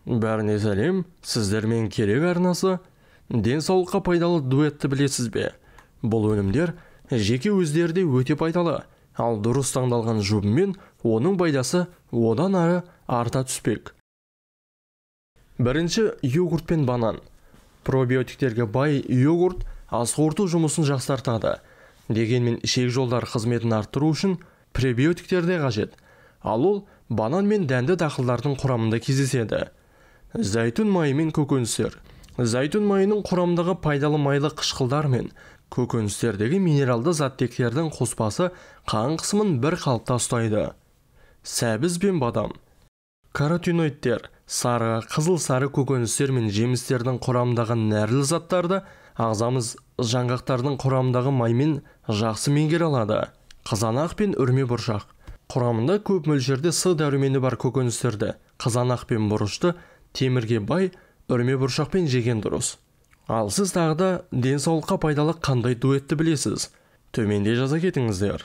Бәріне сәлем, сіздермен керек арнасы. Денсаулыққа пайдалы дуэтті білесіз бе? Бұл өнімдер жеке өздерде өте пайдалы, ал дұрыс таңдалған жұбымен оның пайдасы одан ары арта түспек. Бірінші, йогурт пен банан. Пробиотиктерге бай йогурт ас қорыту жұмысын жақсартады. Дегенмен ішек жолдар қызметін арттыру үшін пребиотиктер де қажет. Ал ол банан мен дәнді дақылдардың құрамында кездеседі. Зәйтүн майы мен көкөністер. Зәйтүн майының құрамындағы пайдалы майлы қышқылдар мен көкөністердегі минералды заттектердің қоспасы қан қысымын бір қалыпта ұстайды. Сәбіз бен бадам. Каротиноидтер, сары, қызыл сары көкөністер мен жемістердің құрамындағы нәрлі заттарды ағзамыз жаңғақтардың құрамындағы маймен жақсы меңгере алады. Қызанақ пен үрме бұршақ. Құрамында көп мөлшерде С дәрумені бар көкөністерді, қызанақ пен бұрышты темірге бай үрме бұршақпен жеген дұрыс. Ал сіз тағы да денсаулыққа пайдалы қандай дуэтті білесіз? Төменде жаза кетіңіздер.